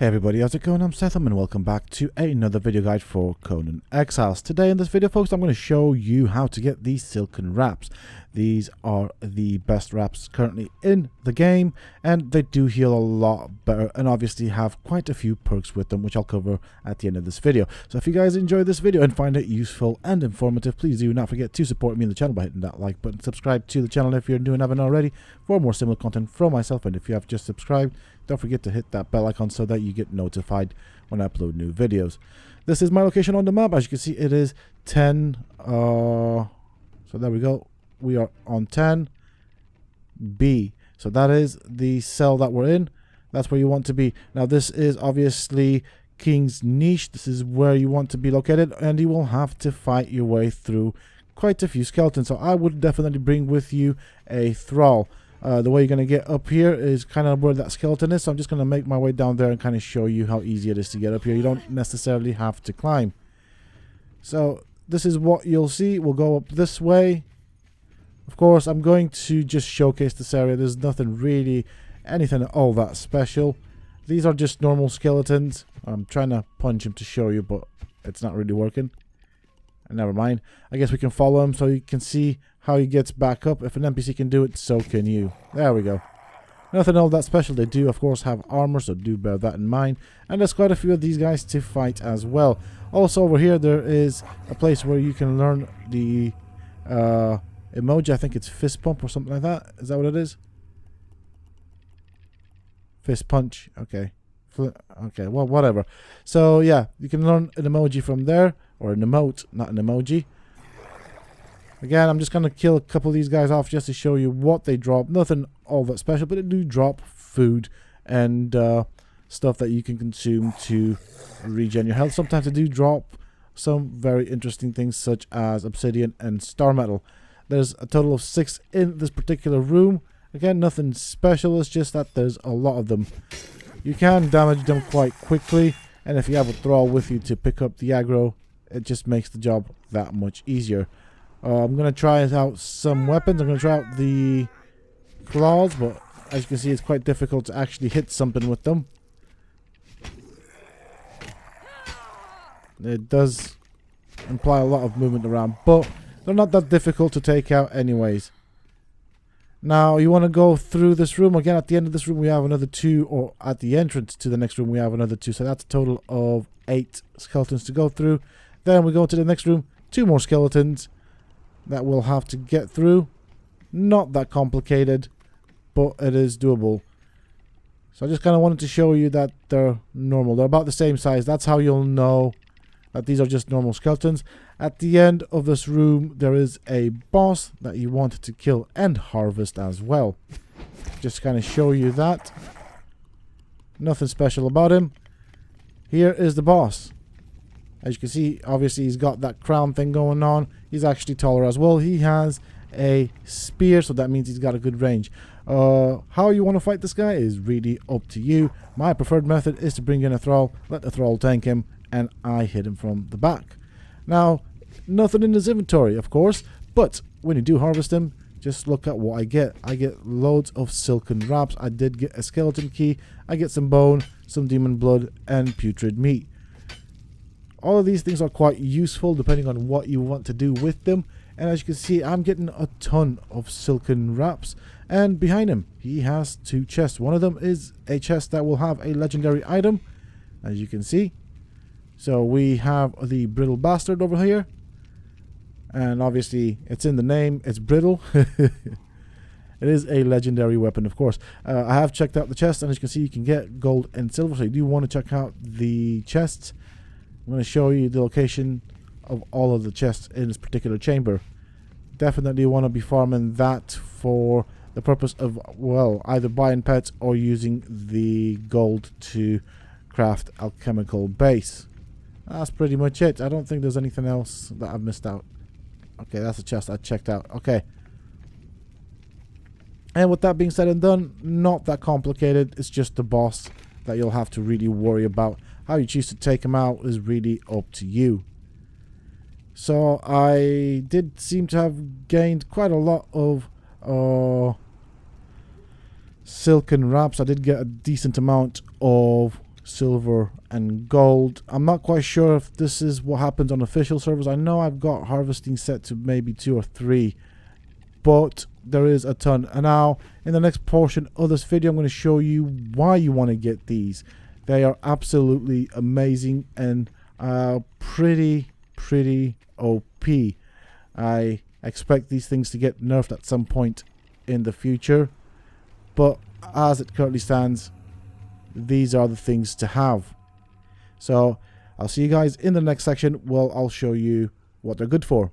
Hey everybody, how's it going? I'm Sethum and welcome back to another video guide for Conan Exiles. Today in this video, folks, I'm going to show you how to get these Silken Wraps. These are the best wraps currently in the game, and they do heal a lot better and obviously have quite a few perks with them, which I'll cover at the end of this video. So if you guys enjoy this video and find it useful and informative, please do not forget to support me in the channel by hitting that like button. Subscribe to the channel if you're new and haven't already for more similar content from myself, and if you have just subscribed, don't forget to hit that bell icon so that you get notified when I upload new videos. This is my location on the map. As you can see, it is 10. So there we go. We are on 10B. So that is the cell that we're in. That's where you want to be. Now this is obviously King's Niche. This is where you want to be located, and you will have to fight your way through quite a few skeletons. So I would definitely bring with you a thrall. The way you're going to get up here is kind of where that skeleton is. So I'm just going to make my way down there and kind of show you how easy it is to get up here. You don't necessarily have to climb. So this is what you'll see. We'll go up this way. Of course, I'm going to just showcase this area. There's nothing really, anything all that special. These are just normal skeletons. I'm trying to punch him to show you, but it's not really working. Never mind. I guess we can follow him so you can see how he gets back up. If an NPC can do it, so can you. There we go. Nothing all that special. They do, of course, have armor, so do bear that in mind. And there's quite a few of these guys to fight as well. Also, over here, there is a place where you can learn the emoji. I think it's fist pump or something like that. Is that what it is? Fist punch. Okay. Okay, well, whatever. So, yeah, you can learn an emoji from there. Or an emote, not an emoji. Again, I'm just going to kill a couple of these guys off just to show you what they drop. Nothing all that special, but they do drop food and stuff that you can consume to regen your health. Sometimes they do drop some very interesting things such as obsidian and star metal. There's a total of 6 in this particular room. Again, nothing special, it's just that there's a lot of them. You can damage them quite quickly, and if you have a thrall with you to pick up the aggro, it just makes the job that much easier. I'm going to try out some weapons. I'm going to try out the claws, but as you can see, it's quite difficult to actually hit something with them. It does imply a lot of movement around, but they're not that difficult to take out anyways. Now, you want to go through this room. Again, at the end of this room, we have another 2, or at the entrance to the next room, we have another 2. So that's a total of 8 skeletons to go through. Then we go to the next room, 2 more skeletons that we'll have to get through. Not that complicated, but it is doable. So I just kind of wanted to show you that they're normal. They're about the same size. That's how you'll know that these are just normal skeletons. At the end of this room, there is a boss that you want to kill and harvest as well. Just kind of show you that. Nothing special about him. Here is the boss. As you can see, obviously he's got that crown thing going on. He's actually taller as well. He has a spear, so that means he's got a good range. How you want to fight this guy is really up to you. My preferred method is to bring in a thrall, let the thrall tank him, and I hit him from the back. Now, nothing in his inventory, of course, but when you do harvest him, just look at what I get. I get loads of Silken Wraps. I did get a skeleton key. I get some bone, some demon blood, and putrid meat. All of these things are quite useful depending on what you want to do with them. And as you can see, I'm getting a ton of Silken Wraps. And behind him, he has 2 chests. One of them is a chest that will have a legendary item, as you can see. So we have the Brittle Bastard over here. And obviously, it's in the name. It's brittle. It is a legendary weapon, of course. I have checked out the chest, and as you can see, you can get gold and silver. So you do want to check out the chests. I'm going to show you the location of all of the chests in this particular chamber. Definitely want to be farming that for the purpose of, well, either buying pets or using the gold to craft alchemical base. That's pretty much it. I don't think there's anything else that I've missed out. Okay, that's a chest I checked out. Okay. And with that being said and done, not that complicated. It's just the boss that you'll have to really worry about. How you choose to take him out is really up to you. So I did seem to have gained quite a lot of Silken Wraps. I did get a decent amount of silver and gold. I'm not quite sure if this is what happens on official servers. I know I've got harvesting set to maybe 2 or 3, but there is a ton. And now in the next portion of this video, I'm going to show you why you want to get these. They are absolutely amazing and pretty OP. I expect these things to get nerfed at some point in the future, but as it currently stands, these are the things to have. So I'll see you guys in the next section. Well, I'll show you what they're good for.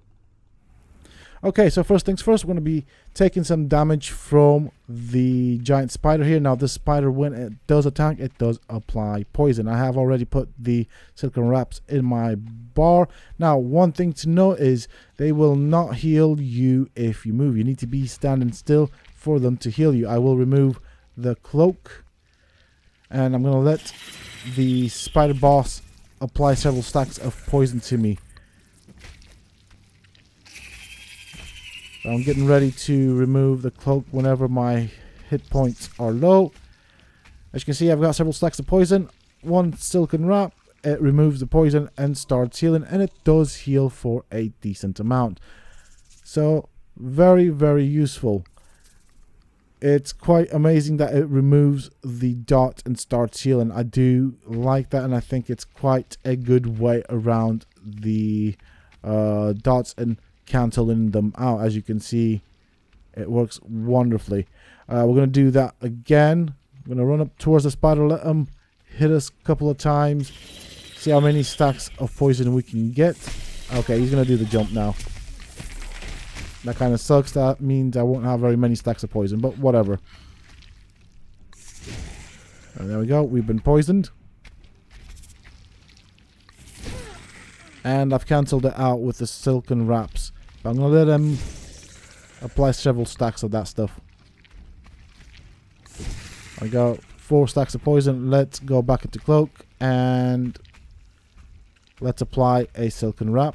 Okay, so first things first, we're going to be taking some damage from the giant spider here. Now this spider, when it does attack, it does apply poison. I have already put the Silken Wraps in my bar. Now one thing to note is they will not heal you if you move. You need to be standing still for them to heal you. I will remove the cloak, and I'm going to let the spider boss apply several stacks of poison to me. So I'm getting ready to remove the cloak whenever my hit points are low. As you can see, I've got several stacks of poison. One Silken Wrap, it removes the poison and starts healing, and it does heal for a decent amount. So very useful. It's quite amazing that it removes the dot and starts healing. I do like that, and I think it's quite a good way around the dots and canceling them out. As you can see, it works wonderfully. We're going to do that again. I'm going to run up towards the spider, let him hit us a couple of times, see how many stacks of poison we can get. Okay, he's going to do the jump now. That kind of sucks. That means I won't have very many stacks of poison, but whatever. And there we go. We've been poisoned. And I've cancelled it out with the Silken Wraps. But I'm going to let him apply several stacks of that stuff. I got 4 stacks of poison. Let's go back into cloak and let's apply a Silken Wrap.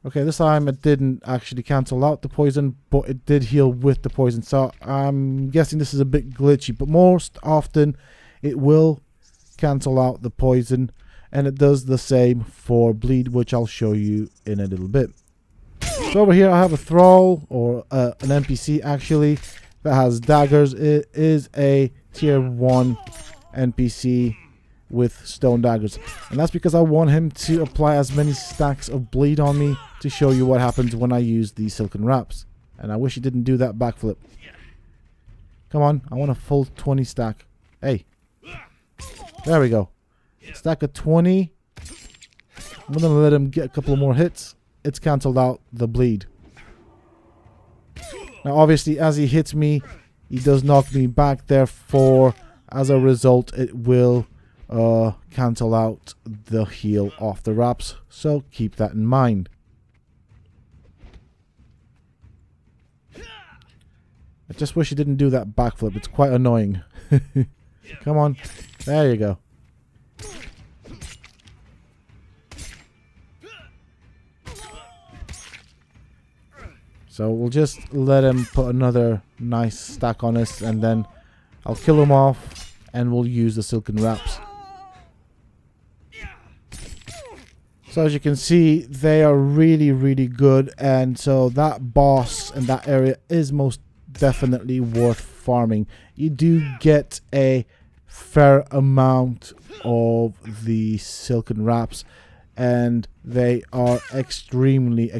Okay, this time it didn't actually cancel out the poison, but it did heal with the poison. So I'm guessing this is a bit glitchy, but most often it will cancel out the poison, and it does the same for bleed, which I'll show you in a little bit. So over here I have a thrall, or an NPC actually, that has daggers. It is a tier 1 NPC with stone daggers, and that's because I want him to apply as many stacks of bleed on me to show you what happens when I use these Silken Wraps. And I wish he didn't do that backflip. Come on, I want a full 20 stack. Hey, there we go. Stack of 20. I'm gonna let him get a couple more hits. It's cancelled out the bleed. Now obviously as he hits me, he does knock me back, therefore as a result it will cancel out the heal off the wraps, so keep that in mind. I just wish he didn't do that backflip. It's quite annoying. Come on, there you go. So we'll just let him put another nice stack on us, and then I'll kill him off and we'll use the Silken Wraps. So as you can see, they are really good, and so that boss and that area is most definitely worth farming. You do get a fair amount of the Silken Wraps, and they are extremely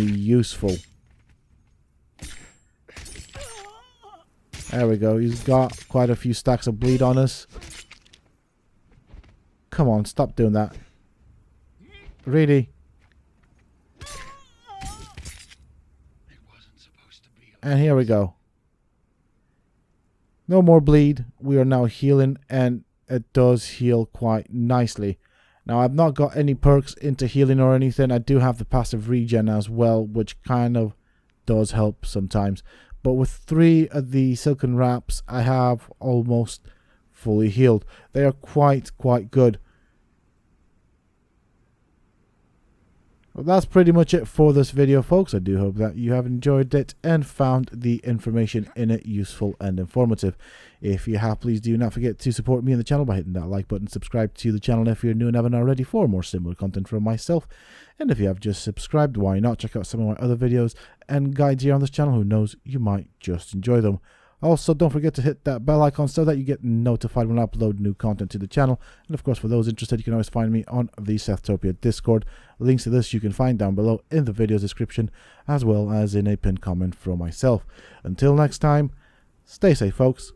useful. There we go. He's got quite a few stacks of bleed on us. Come on, stop doing that. Really? And here we go. No more bleed. We are now healing, and it does heal quite nicely. Now I've not got any perks into healing or anything. I do have the passive regen as well, which kind of does help sometimes. But with 3 of the Silken Wraps, I have almost fully healed. They are quite good. Well, that's pretty much it for this video, folks. I do hope that you have enjoyed it and found the information in it useful and informative. If you have, please do not forget to support me on the channel by hitting that like button, subscribe to the channel if you're new and haven't already for more similar content from myself. And if you have just subscribed, why not check out some of my other videos and guides here on this channel. Who knows, you might just enjoy them. Also, don't forget to hit that bell icon so that you get notified when I upload new content to the channel. And of course, for those interested, you can always find me on the Sethtopia Discord. Links to this you can find down below in the video's description, as well as in a pinned comment from myself. Until next time, stay safe, folks.